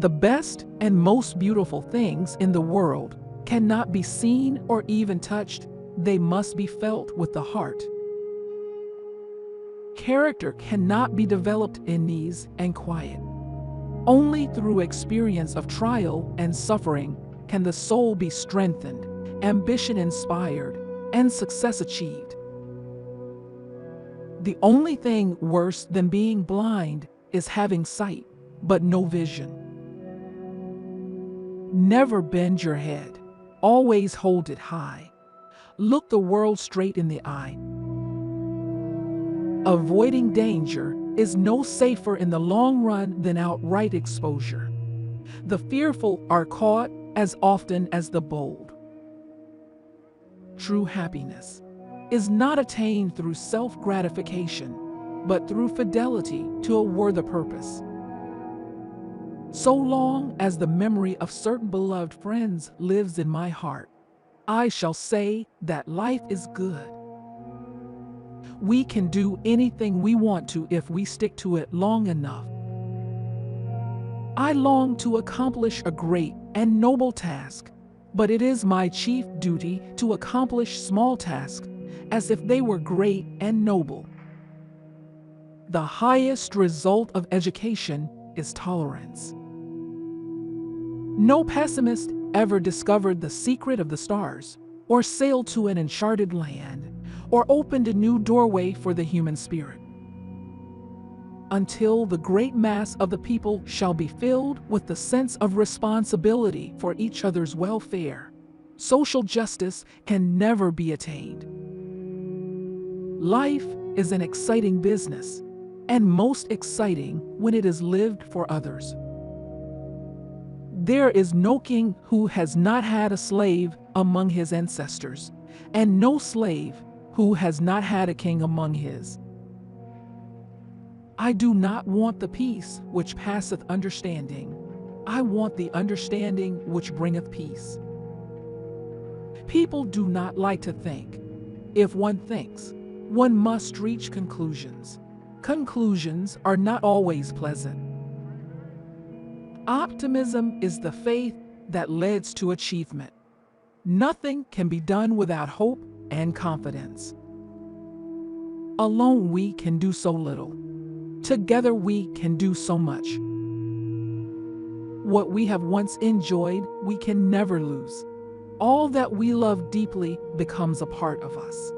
The best and most beautiful things in the world cannot be seen or even touched. They must be felt with the heart. Character cannot be developed in ease and quiet. Only through experience of trial and suffering can the soul be strengthened, ambition inspired, and success achieved. The only thing worse than being blind is having sight, but no vision. Never bend your head. Always hold it high. Look the world straight in the eye. Avoiding danger is no safer in the long run than outright exposure. The fearful are caught as often as the bold. True happiness is not attained through self-gratification, but through fidelity to a worthy purpose. So long as the memory of certain beloved friends lives in my heart, I shall say that life is good. We can do anything we want to if we stick to it long enough. I long to accomplish a great and noble task, but it is my chief duty to accomplish small tasks as if they were great and noble. The highest result of education is tolerance. No pessimist ever discovered the secret of the stars, or sailed to an uncharted land, or opened a new doorway for the human spirit. Until the great mass of the people shall be filled with the sense of responsibility for each other's welfare, social justice can never be attained. Life is an exciting business, and most exciting when it is lived for others. There is no king who has not had a slave among his ancestors, and no slave who has not had a king among his. I do not want the peace which passeth understanding. I want the understanding which bringeth peace. People do not like to think. If one thinks, one must reach conclusions. Conclusions are not always pleasant. Optimism is the faith that leads to achievement. Nothing can be done without hope and confidence. Alone we can do so little. Together we can do so much. What we have once enjoyed, we can never lose. All that we love deeply becomes a part of us.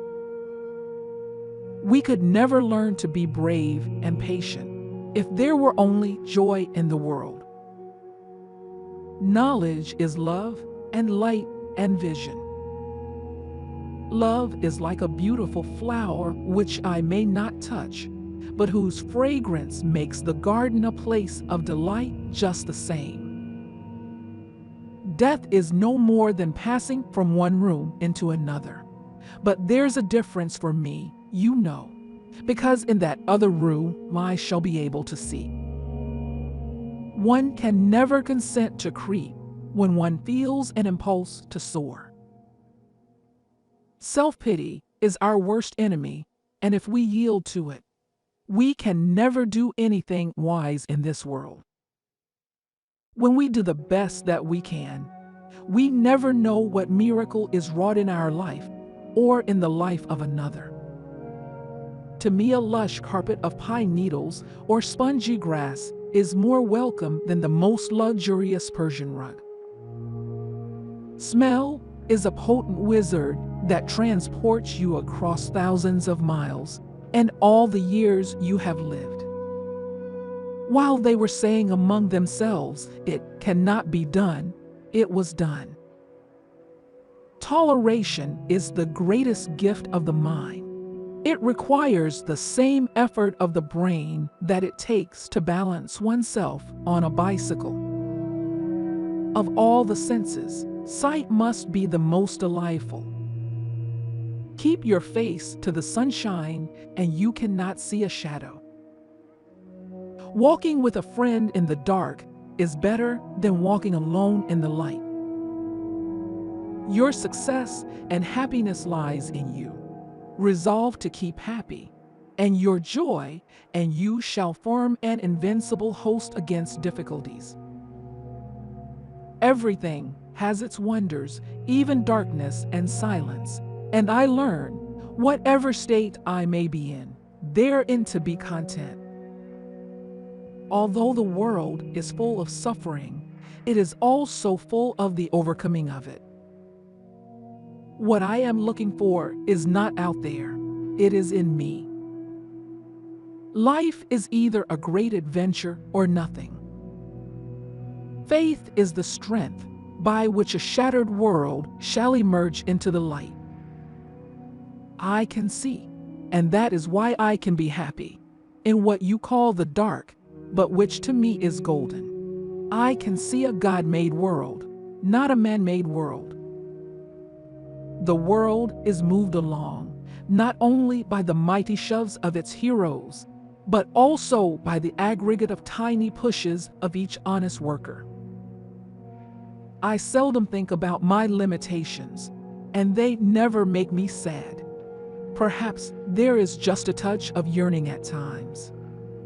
We could never learn to be brave and patient if there were only joy in the world. Knowledge is love and light and vision. Love is like a beautiful flower which I may not touch, but whose fragrance makes the garden a place of delight just the same. Death is no more than passing from one room into another. But there's a difference for me, you know, because in that other room I shall be able to see. One can never consent to creep when one feels an impulse to soar. Self-pity is our worst enemy, and if we yield to it, we can never do anything wise in this world. When we do the best that we can, we never know what miracle is wrought in our life or in the life of another. To me, a lush carpet of pine needles or spongy grass is more welcome than the most luxurious Persian rug. Smell is a potent wizard that transports you across thousands of miles and all the years you have lived. While they were saying among themselves, "It cannot be done," it was done. Toleration is the greatest gift of the mind. It requires the same effort of the brain that it takes to balance oneself on a bicycle. Of all the senses, sight must be the most delightful. Keep your face to the sunshine and you cannot see a shadow. Walking with a friend in the dark is better than walking alone in the light. Your success and happiness lies in you. Resolve to keep happy, and your joy, and you shall form an invincible host against difficulties. Everything has its wonders, even darkness and silence. And I learn, whatever state I may be in, therein to be content. Although the world is full of suffering, it is also full of the overcoming of it. What I am looking for is not out there, it is in me. Life is either a great adventure or nothing. Faith is the strength by which a shattered world shall emerge into the light. I can see, and that is why I can be happy, in what you call the dark, but which to me is golden. I can see a God-made world, not a man-made world. The world is moved along, not only by the mighty shoves of its heroes, but also by the aggregate of tiny pushes of each honest worker. I seldom think about my limitations, and they never make me sad. Perhaps there is just a touch of yearning at times,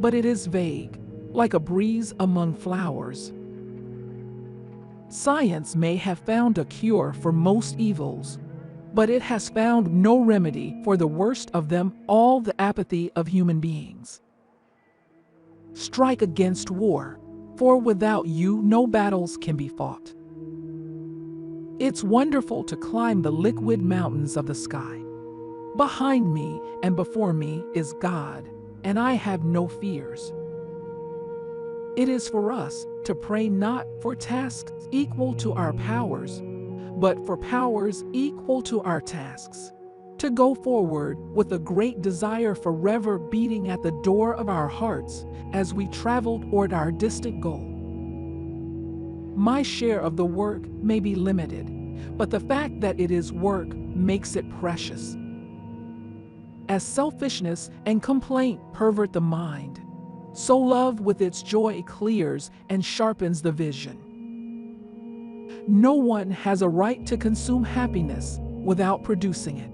but it is vague, like a breeze among flowers. Science may have found a cure for most evils, but it has found no remedy for the worst of them all, the apathy of human beings. Strike against war, for without you no battles can be fought. It's wonderful to climb the liquid mountains of the sky. Behind me and before me is God, and I have no fears. It is for us to pray not for tasks equal to our powers, but for powers equal to our tasks. To go forward with a great desire forever beating at the door of our hearts as we travel toward our distant goal. My share of the work may be limited, but the fact that it is work makes it precious. As selfishness and complaint pervert the mind, so love with its joy clears and sharpens the vision. No one has a right to consume happiness without producing it.